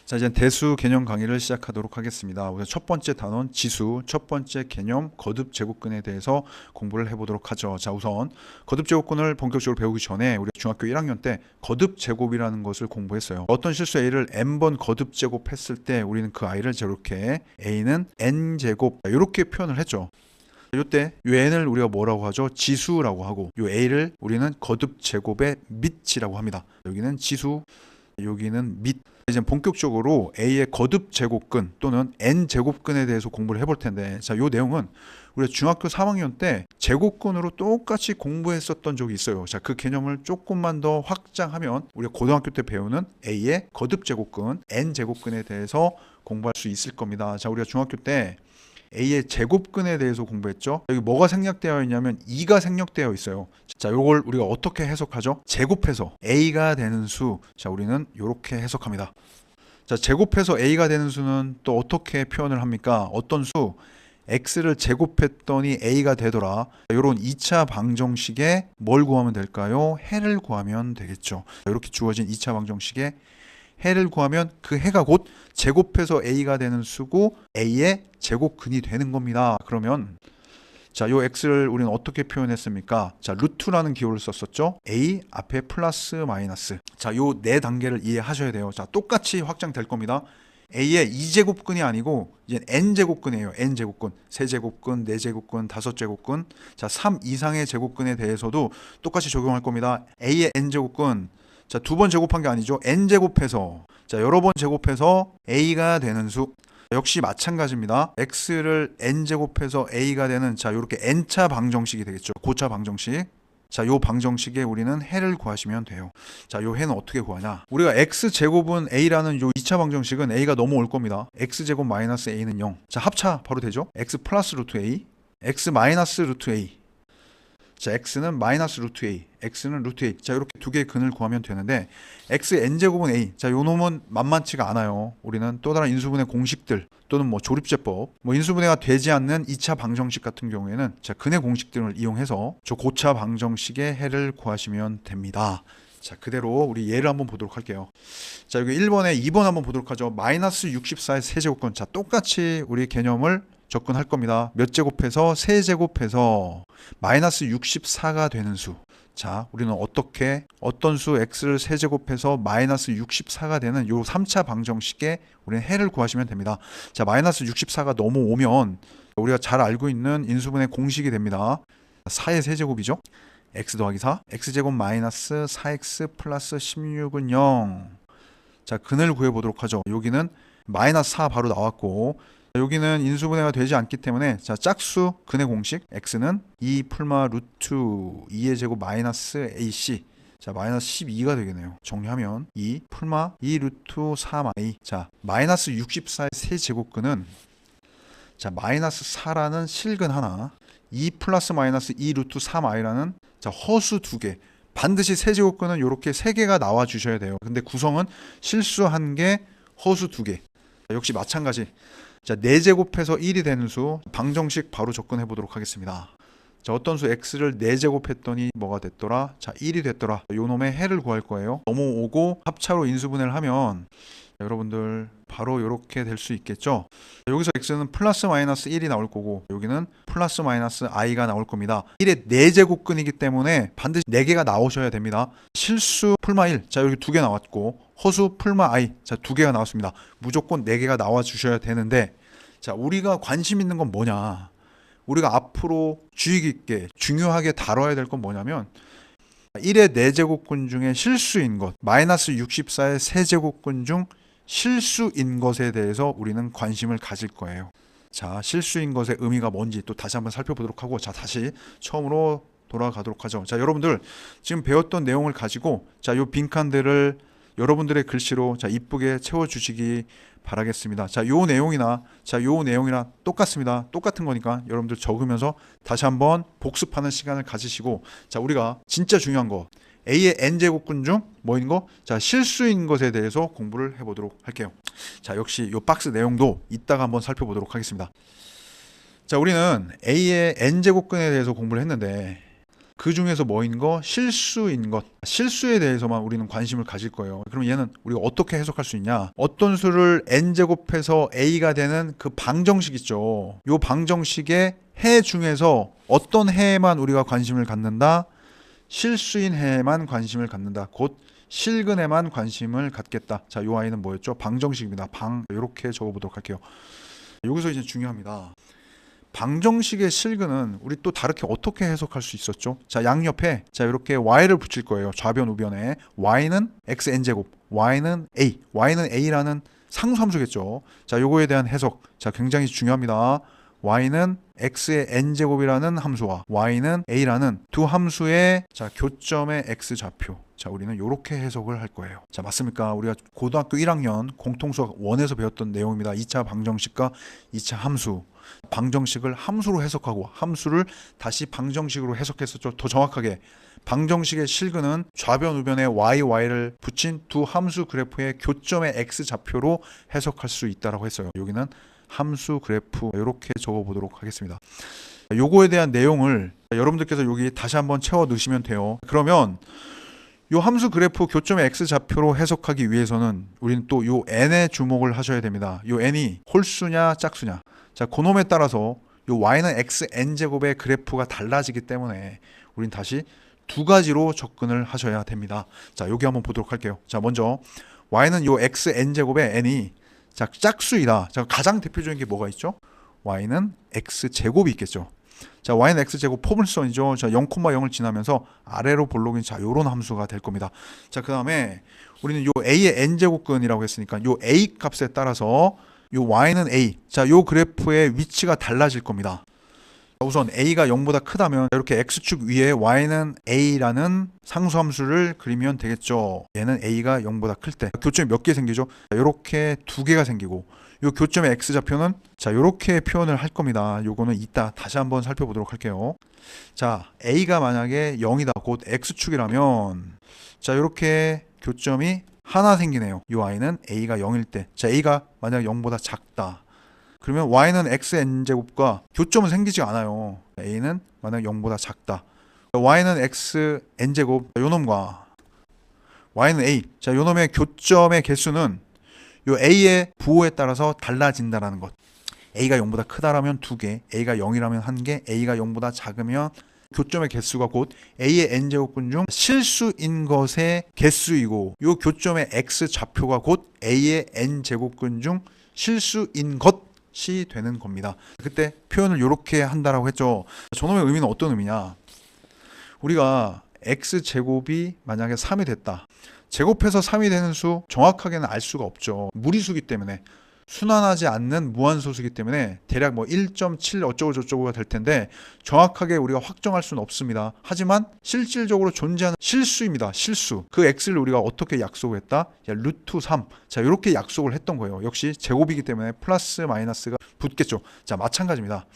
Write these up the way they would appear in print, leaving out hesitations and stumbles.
자, 이제 대수 개념 강의를 시작하도록 하겠습니다. 우선 첫 번째 단원 지수, 첫 번째 개념 거듭 제곱근에 대해서 공부를 해보도록 하죠. 자, 우선 거듭 제곱근을 본격적으로 배우기 전에 우리 중학교 1학년 때 거듭 제곱이라는 것을 공부했어요. 어떤 실수 a를 n번 거듭 제곱했을 때 우리는 그 i를 이렇게 a는 n 제곱 이렇게 표현을 했죠. 이때 이 n을 우리가 뭐라고 하죠? 지수라고 하고 이 a를 우리는 거듭 제곱의 밑이라고 합니다. 여기는 지수, 여기는 밑. 이제 본격적으로 a의 거듭 제곱근 또는 n 제곱근에 대해서 공부를 해볼 텐데, 자, 이 내용은 우리가 중학교 3학년 때 제곱근으로 똑같이 공부했었던 적이 있어요. 자, 그 개념을 조금만 더 확장하면 우리가 고등학교 때 배우는 a의 거듭 제곱근, n 제곱근에 대해서 공부할 수 있을 겁니다. 자, 우리가 중학교 때 a의 제곱근에 대해서 공부했죠. 여기 뭐가 생략되어 있냐면 2가 생략되어 있어요. 자, 요걸 우리가 어떻게 해석하죠? 제곱해서 a가 되는 수. 자, 우리는 이렇게 해석합니다. 자, 제곱해서 a가 되는 수는 또 어떻게 표현을 합니까? 어떤 수? x를 제곱했더니 a가 되더라. 이런 2차 방정식에 뭘 구하면 될까요? 해를 구하면 되겠죠. 이렇게 주어진 2차 방정식에 해를 구하면 그 해가 곧 제곱해서 a가 되는 수고 a의 제곱근이 되는 겁니다. 그러면 자, 요 x를 우리는 어떻게 표현했습니까? 자, 루트라는 기호를 썼었죠. a 앞에 플러스 마이너스. 자, 요 네 단계를 이해하셔야 돼요. 자, 똑같이 확장될 겁니다. a의 2제곱근이 아니고 이제 n제곱근이에요. n제곱근, 3제곱근, 4제곱근, 5제곱근. 자, 3 이상의 제곱근에 대해서도 똑같이 적용할 겁니다. a의 n제곱근, 자, 두 번 제곱한 게 아니죠. n제곱해서, 자, 여러 번 제곱해서 a가 되는 수. 역시 마찬가지입니다. x를 n제곱해서 a가 되는, 자, 이렇게 n차 방정식이 되겠죠. 고차 방정식. 자, 요 방정식에 우리는 해를 구하시면 돼요. 자, 요 해는 어떻게 구하냐? 우리가 x제곱은 a라는 요 2차 방정식은 a가 넘어올 겁니다. x제곱 마이너스 a는 0. 자, 합차 바로 되죠. x 플러스 루트 a, x 마이너스 루트 a. 자, x는 마이너스 루트 a, x는 루트 a. 자, 이렇게 두 개의 근을 구하면 되는데 x n제곱은 a. 자, 요 놈은 만만치가 않아요. 우리는 또 다른 인수분해 공식들 또는 뭐 조립제법, 뭐 인수분해가 되지 않는 2차 방정식 같은 경우에는 자, 근의 공식들을 이용해서 저 고차 방정식의 해를 구하시면 됩니다. 자, 그대로 우리 예를 한번 보도록 할게요. 자, 여기 1번에 2번 한번 보도록 하죠. 마이너스 64의 세제곱근. 자, 똑같이 우리 개념을 접근할 겁니다. 몇 제곱해서 세제곱해서 마이너스 64가 되는 수. 자, 우리는 어떤 수 x를 세제곱해서 마이너스 64가 되는 요 3차 방정식에 우리는 해를 구하시면 됩니다. 자, 마이너스 64가 넘어오면 우리가 잘 알고 있는 인수분해 공식이 됩니다. 4의 세제곱이죠. x 더하기 4, x제곱 마이너스 4x 플러스 16은 0. 자, 근을 구해보도록 하죠. 여기는 마이너스 4 바로 나왔고, 여기는 인수분해가 되지 않기 때문에 자, 짝수 근의 공식 x는 2 풀마 루트 2의 제곱 마이너스 ac. 자, 마이너스 12가 되겠네요. 정리하면 2 풀마 2 루트 3i. 자, 마이너스 64의 세제곱근은 자, 마이너스 4라는 실근 하나, 2 플러스 마이너스 2 루트 3i라는 자, 허수 두 개. 반드시 세제곱근은 이렇게 세 개가 나와 주셔야 돼요. 근데 구성은 실수 한 개, 허수 두 개. 역시 마찬가지. 자, 4제곱해서 1이 되는 수 방정식 바로 접근해 보도록 하겠습니다. 자, 어떤 수 x를 4제곱했더니 뭐가 됐더라? 자, 1이 됐더라. 요 놈의 해를 구할 거예요. 넘어오고 합차로 인수분해를 하면 자, 여러분들 바로 이렇게 될 수 있겠죠. 여기서 x는 플러스 마이너스 1이 나올 거고 여기는 플러스 마이너스 i가 나올 겁니다. 1의 4제곱근이기 때문에 반드시 4개가 나오셔야 됩니다. 실수 풀마 1, 자, 여기 2개 나왔고 허수 풀마 i, 자, 2개가 나왔습니다. 무조건 4개가 나와 주셔야 되는데, 자, 우리가 관심 있는 건 뭐냐? 우리가 앞으로 주의 깊게 중요하게 다뤄야 될 건 뭐냐면 1의 4제곱근 중에 실수인 것, 마이너스 64의 세제곱근 중 실수인 것에 대해서 우리는 관심을 가질 거예요. 자, 실수인 것의 의미가 뭔지 또 다시 한번 살펴보도록 하고, 자, 다시 처음으로 돌아가도록 하죠. 자, 여러분들 지금 배웠던 내용을 가지고 자, 요 빈칸들을 여러분들의 글씨로 자, 이쁘게 채워주시기 바라겠습니다. 자, 요 내용이나 똑같습니다. 똑같은 거니까 여러분들 적으면서 다시 한번 복습하는 시간을 가지시고, 자, 우리가 진짜 중요한 거 a의 n제곱근 중 뭐인 거? 자, 실수인 것에 대해서 공부를 해보도록 할게요. 자, 역시 요 박스 내용도 이따가 한번 살펴보도록 하겠습니다. 자, 우리는 a의 n제곱근에 대해서 공부를 했는데 그 중에서 뭐인 거? 실수인 것. 실수에 대해서만 우리는 관심을 가질 거예요. 그럼 얘는 우리가 어떻게 해석할 수 있냐? 어떤 수를 n제곱해서 a가 되는 그 방정식 있죠. 요 방정식의 해 중에서 어떤 해에만 우리가 관심을 갖는다? 실수인 해에만 관심을 갖는다. 곧 실근에만 관심을 갖겠다. 자, 요 아이는 뭐였죠? 방정식입니다. 이렇게 적어보도록 할게요. 여기서 이제 중요합니다. 방정식의 실근은 우리 또 다르게 어떻게 해석할 수 있었죠? 자, 양옆에 자 이렇게 y를 붙일 거예요. 좌변 우변에 y는 xn제곱, y는 a, y는 a라는 상수함수겠죠. 자, 요거에 대한 해석 자 굉장히 중요합니다. y는 x의 n제곱이라는 함수와 y는 a라는 두 함수의 자 교점의 x좌표. 자, 우리는 이렇게 해석을 할 거예요. 자, 맞습니까? 우리가 고등학교 1학년 공통수학 1에서 배웠던 내용입니다. 2차 방정식과 2차 함수. 방정식을 함수로 해석하고 함수를 다시 방정식으로 해석했었죠. 더 정확하게 방정식의 실근은 좌변 우변에 y를 붙인 두 함수 그래프의 교점의 x좌표로 해석할 수 있다고 했어요. 여기는 함수 그래프 이렇게 적어보도록 하겠습니다. 요거에 대한 내용을 여러분들께서 여기 다시 한번 채워 넣으시면 돼요. 그러면 요 함수 그래프 교점의 x좌표로 해석하기 위해서는 우리는 또 요 n에 주목을 하셔야 됩니다. 요 n이 홀수냐 짝수냐. 자, 그놈에 따라서 요 y는 xn제곱의 그래프가 달라지기 때문에 우린 다시 두 가지로 접근을 하셔야 됩니다. 자, 여기 한번 보도록 할게요. 자, 먼저 y는 요 xn제곱의 n이 자, 짝수이다. 자, 가장 대표적인 게 뭐가 있죠? y는 x제곱이 있겠죠. 자, y는 x제곱 포물선이죠. 자, 0,0을 지나면서 아래로 볼록인 자, 요런 함수가 될 겁니다. 자, 그 다음에 우리는 요 a의 n제곱근이라고 했으니까 요 a 값에 따라서 요 y는 a. 자, 요 그래프의 위치가 달라질 겁니다. 우선 a가 0보다 크다면 이렇게 x축 위에 y는 a라는 상수함수를 그리면 되겠죠. 얘는 a가 0보다 클 때 교점이 몇 개 생기죠? 이렇게 두 개가 생기고 요 교점의 x좌표는 자 이렇게 표현을 할 겁니다. 요거는 이따 다시 한번 살펴보도록 할게요. 자, a가 만약에 0이다 곧 x축이라면 자 이렇게 교점이 하나 생기네요. 요 y는 a가 0일 때 자 a가 만약 0보다 작다 그러면 y는 xn제곱과 교점은 생기지 않아요. a는 만약 0보다 작다. y는 xn제곱 요놈과 y는 a. 자, 요놈의 교점의 개수는 요 a의 부호에 따라서 달라진다라는 것. a가 0보다 크다라면 2개, a가 0이라면 1개, a가 0보다 작으면 교점의 개수가 곧 a의 n제곱근 중 실수인 것의 개수이고 요 교점의 x좌표가 곧 a의 n제곱근 중 실수인 것이 되는 겁니다. 그때 표현을 이렇게 한다라고 했죠. 저놈의 의미는 어떤 의미냐? 우리가 x제곱이 만약에 3이 됐다. 제곱해서 3이 되는 수 정확하게는 알 수가 없죠. 무리수기 때문에 순환하지 않는 무한소수기 때문에 대략 뭐 1.7 어쩌고 저쩌고가 될 텐데 정확하게 우리가 확정할 수는 없습니다. 하지만 실질적으로 존재하는 실수입니다. 실수. 그 x를 우리가 어떻게 약속을 했다? 루트 3. 자, 이렇게 약속을 했던 거예요. 역시 제곱이기 때문에 플러스 마이너스가 붙겠죠. 자, 마찬가지입니다.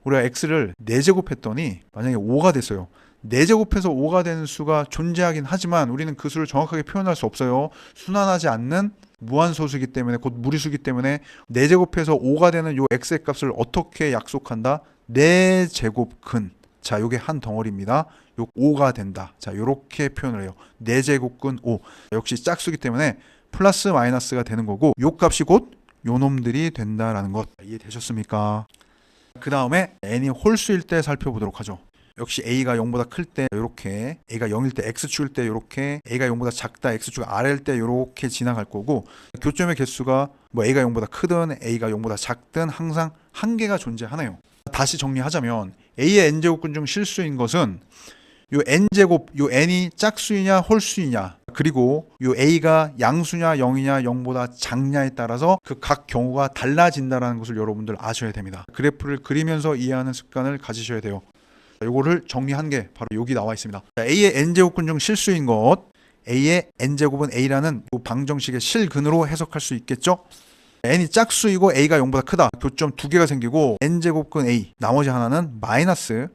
우리가 x를 4제곱했더니 만약에 5가 됐어요. 4제곱해서 5가 되는 수가 존재하긴 하지만 우리는 그 수를 정확하게 표현할 수 없어요. 순환하지 않는 무한소수이기 때문에 곧 무리수이기 때문에 4제곱해서 5가 되는 요 x의 값을 어떻게 약속한다? 4제곱근. 자, 요게 한 덩어리입니다. 요 5가 된다. 자, 요렇게 표현을 해요. 4제곱근 5. 역시 짝수기 때문에 플러스 마이너스가 되는 거고 요 값이 곧 요 놈들이 된다라는 것. 이해되셨습니까? 그 다음에 n이 홀수일 때 살펴보도록 하죠. 역시 a가 0보다 클 때 이렇게 a가 0일 때 x축일 때 이렇게 a가 0보다 작다 x축 아래일 때 이렇게 지나갈 거고 교점의 개수가 뭐 a가 0보다 크든 a가 0보다 작든 항상 한 개가 존재하네요. 다시 정리하자면 a의 n제곱근 중 실수인 것은 요 n제곱 요 n이 짝수이냐 홀수이냐 그리고 요 a가 양수냐 0이냐 0보다 작냐에 따라서 그 각 경우가 달라진다는 것을 여러분들 아셔야 됩니다. 그래프를 그리면서 이해하는 습관을 가지셔야 돼요. 요거를 정리한 게 바로 여기 나와 있습니다. a의 n제곱근 중 실수인 것 a의 n제곱은 a라는 방정식의 실근으로 해석할 수 있겠죠. n이 짝수이고 a가 0보다 크다. 교점 2개가 생기고 n제곱근 a 나머지 하나는 마이너스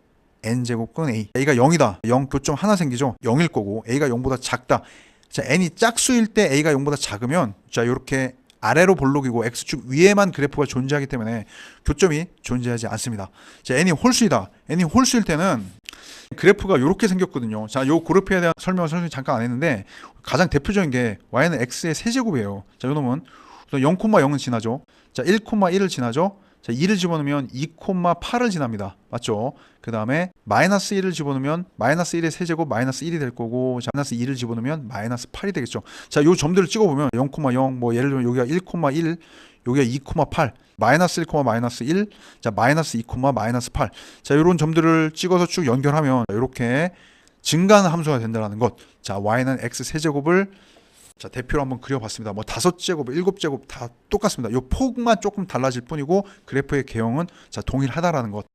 n제곱근 a a가 0이다. 0 교점 하나 생기죠. 0일 거고 a가 0보다 작다. 자, n이 짝수일 때 a가 0보다 작으면 자 이렇게 아래로 볼록이고 x축 위에만 그래프가 존재하기 때문에 교점이 존재하지 않습니다. 자, n이 홀수이다. n이 홀수일 때는 그래프가 이렇게 생겼거든요. 자, 요 그래프에 대한 설명을 선생님이 잠깐 안 했는데 가장 대표적인 게 y는 x의 세제곱이에요. 자, 요 놈은 0,0은 지나죠. 자, 1,1을 지나죠. 자, 2를 집어넣으면 2,8을 지납니다. 맞죠? 그 다음에 마이너스 1을 집어넣으면 마이너스 1의 세제곱 마이너스 1이 될 거고, 자, 마이너스 2를 집어넣으면 마이너스 8이 되겠죠. 자, 요 점들을 찍어보면 0,0, 뭐 예를 들면 여기가 1,1, 여기가 2,8, 마이너스 1, 마이너스 1, 자, 마이너스 2, 마이너스 8. 자, 요런 점들을 찍어서 쭉 연결하면 이렇게 증가하는 함수가 된다는 것. 자, y는 x 세제곱을 자, 대표로 한번 그려봤습니다. 뭐 5제곱, 7제곱 다 똑같습니다. 요 폭만 조금 달라질 뿐이고 그래프의 개형은 자, 동일하다라는 것.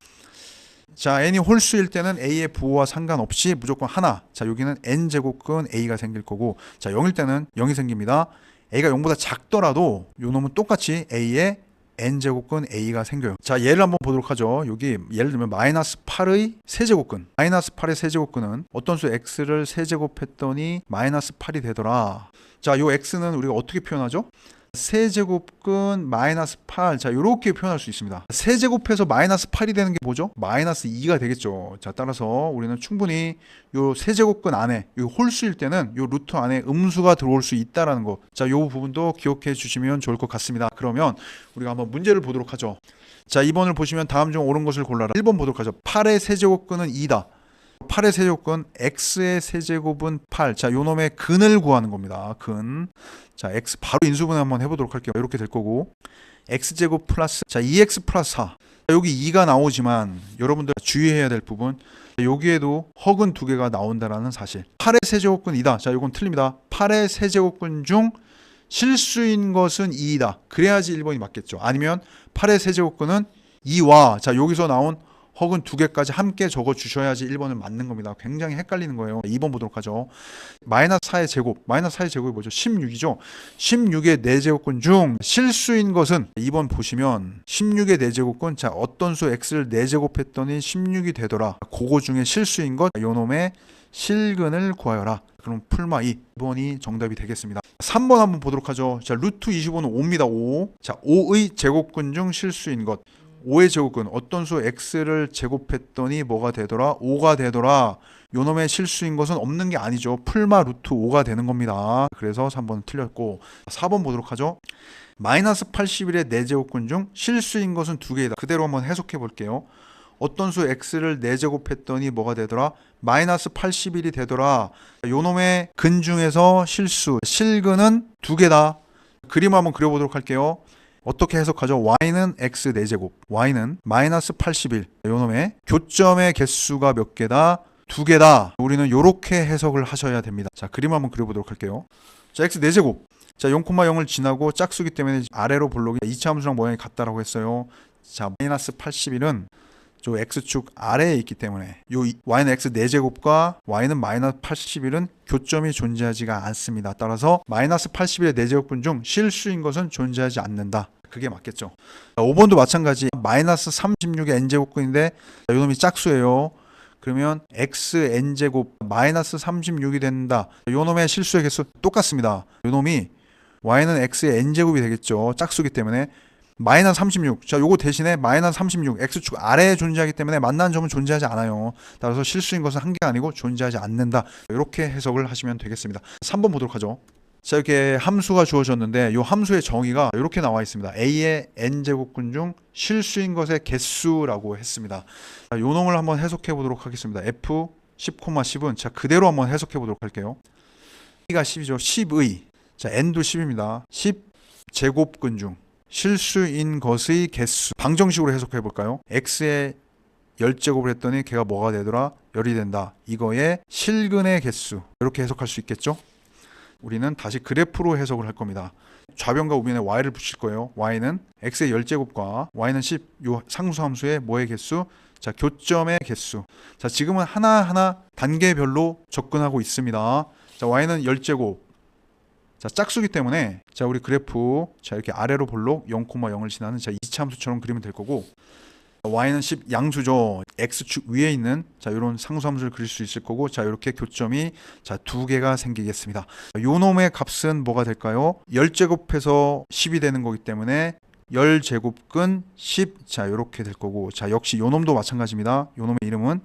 자, n이 홀수일 때는 a의 부호와 상관없이 무조건 하나. 자, 여기는 n제곱근 a가 생길 거고, 자, 0일 때는 0이 생깁니다. a가 0보다 작더라도 요 놈은 똑같이 a의 n제곱근 a가 생겨요. 자, 예를 한번 보도록 하죠. 여기 예를 들면 마이너스 8의 세제곱근, 마이너스 8의 세제곱근은 어떤 수 x를 세제곱했더니 마이너스 8이 되더라. 자, 요 x는 우리가 어떻게 표현하죠? 세제곱근 마이너스 8. 자, 이렇게 표현할 수 있습니다. 세제곱해서 마이너스 8이 되는 게 뭐죠? 마이너스 2가 되겠죠. 자, 따라서 우리는 충분히 요 세제곱근 안에, 요 홀수일 때는 요 루트 안에 음수가 들어올 수 있다라는 거. 자, 요 부분도 기억해 주시면 좋을 것 같습니다. 그러면 우리가 한번 문제를 보도록 하죠. 자, 2번을 보시면 다음 중 옳은 것을 골라라. 1번 보도록 하죠. 8의 세제곱근은 2다. 8의 세제곱근 x의 세제곱은 8. 자, 요 놈의 근을 구하는 겁니다. 근. 자, x 바로 인수분해 한번 해보도록 할게요. 이렇게 될 거고, x제곱 플러스, 자, 2x 플러스 4. 여기 2가 나오지만 여러분들 주의해야 될 부분, 여기에도 허근 2개가 나온다라는 사실. 8의 세제곱근 2다. 자, 이건 틀립니다. 8의 세제곱근 중 실수인 것은 2이다. 그래야지 1번이 맞겠죠. 아니면 8의 세제곱근은 2와, 자, 여기서 나온 허근 2개까지 함께 적어 주셔야지 1번은 맞는 겁니다. 굉장히 헷갈리는 거예요. 2번 보도록 하죠. 마이너스 4의 제곱, 마이너스 4의 제곱이 뭐죠? 16이죠. 16의 4제곱근 중 실수인 것은 2번 보시면 16의 4제곱근, 자, 어떤 수 x를 4제곱했더니 16이 되더라. 그거 중에 실수인 것, 요놈의 실근을 구하여라. 그럼 풀마 2번이 정답이 되겠습니다. 3번 한번 보도록 하죠. 자, 루트 25는 5입니다. 5. 자, 5의 제곱근 중 실수인 것. 5의 제곱근, 어떤 수 x를 제곱했더니 뭐가 되더라? 5가 되더라. 요놈의 실수인 것은 없는 게 아니죠. 풀마 루트 5가 되는 겁니다. 그래서 3번은 틀렸고, 4번 보도록 하죠. 마이너스 81의 4제곱근 중 실수인 것은 2개이다. 그대로 한번 해석해 볼게요. 어떤 수 x를 4제곱했더니 뭐가 되더라? 마이너스 81이 되더라. 요놈의 근 중에서 실수, 실근은 2개다. 그림을 한번 그려보도록 할게요. 어떻게 해석하죠? y는 x 4제곱, y는 마이너스 81. 요놈의 교점의 개수가 몇 개다? 2개다. 우리는 이렇게 해석을 하셔야 됩니다. 자, 그림 한번 그려보도록 할게요. 자, x 4제곱. 자, 0,0을 지나고 짝수기 때문에 아래로 볼록이 2차 함수랑 모양이 같다라고 했어요. 자, 마이너스 81은 저 x축 아래에 있기 때문에 요 y는 x 4제곱과 y는 마이너스 81은 교점이 존재하지가 않습니다. 따라서 마이너스 81의 4제곱근 중 실수인 것은 존재하지 않는다. 그게 맞겠죠. 5번도 마찬가지. 마이너스 36의 n제곱근인데 이놈이 짝수예요. 그러면 x n제곱 마이너스 36이 된다. 요놈의 실수의 개수 똑같습니다. 요놈이 y는 x의 n제곱이 되겠죠. 짝수기 때문에 마이너스 36. 자, 요거 대신에 마이너스 36 x축 아래에 존재하기 때문에 만나는 점은 존재하지 않아요. 따라서 실수인 것은 한 개가 아니고 존재하지 않는다. 이렇게 해석을 하시면 되겠습니다. 3번 보도록 하죠. 자, 이렇게 함수가 주어졌는데 이 함수의 정의가 이렇게 나와 있습니다. a의 n제곱근 중 실수인 것의 개수라고 했습니다. 자, 요 놈을 한번 해석해 보도록 하겠습니다. f 10,10은 자, 그대로 한번 해석해 보도록 할게요. a가 10이죠. 10의, 자, n도 10입니다. 10 제곱근 중 실수인 것의 개수. 방정식으로 해석해 볼까요? x의 10제곱을 했더니 걔가 뭐가 되더라? 10이 된다. 이거의 실근의 개수. 이렇게 해석할 수 있겠죠? 우리는 다시 그래프로 해석을 할 겁니다. 좌변과 우변에 y를 붙일 거예요. y는 x의 10제곱과 y는 10, 요 상수함수의 뭐의 개수? 자, 교점의 개수. 자, 지금은 하나하나 단계별로 접근하고 있습니다. 자, y는 10제곱. 자, 짝수기 때문에 자, 우리 그래프 자, 이렇게 아래로 볼록 0,0을 지나는 자, 2차 함수처럼 그리면 될 거고, y는 10 양수죠. x축 위에 있는 자 이런 상수함수를 그릴 수 있을 거고, 자 이렇게 교점이 자 두 개가 생기겠습니다. 요 놈의 값은 뭐가 될까요? 10제곱해서 10이 되는 거기 때문에 10제곱근 10, 자 이렇게 될 거고, 자 역시 요 놈도 마찬가지입니다. 요 놈의 이름은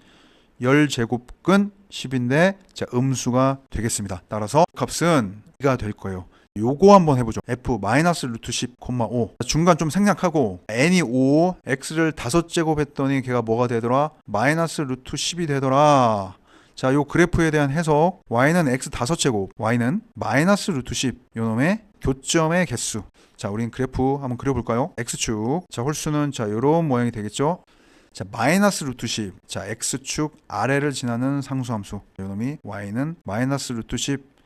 10제곱근 10인데 자 음수가 되겠습니다. 따라서 값은 2가 될 거예요. 요거 한번 해보죠. f 마이너스 루트 10, 5 중간 좀 생략하고 n이 5, x를 5제곱 했더니 걔가 뭐가 되더라? 마이너스 루트 10이 되더라. 자, 요 그래프에 대한 해석, y는 x 5제곱, y는 마이너스 루트 10, 요놈의 교점의 개수. 자, 우린 그래프 한번 그려볼까요? x축, 자 홀수는 자 요런 모양이 되겠죠. 자 마이너스 루트 10, 자 x축 아래를 지나는 상수함수, 요놈이 y는 마이너스 루트 10,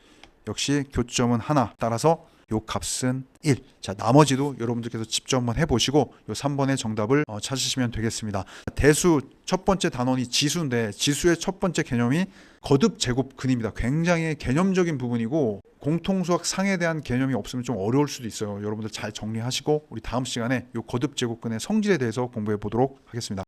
역시 교점은 하나, 따라서 요 값은 1. 자 나머지도 여러분들께서 직접 한번 해보시고 요 3번의 정답을 찾으시면 되겠습니다. 대수 첫 번째 단원이 지수인데, 지수의 첫 번째 개념이 거듭 제곱근입니다. 굉장히 개념적인 부분이고 공통수학 상에 대한 개념이 없으면 좀 어려울 수도 있어요. 여러분들 잘 정리하시고 우리 다음 시간에 요 거듭 제곱근의 성질에 대해서 공부해 보도록 하겠습니다.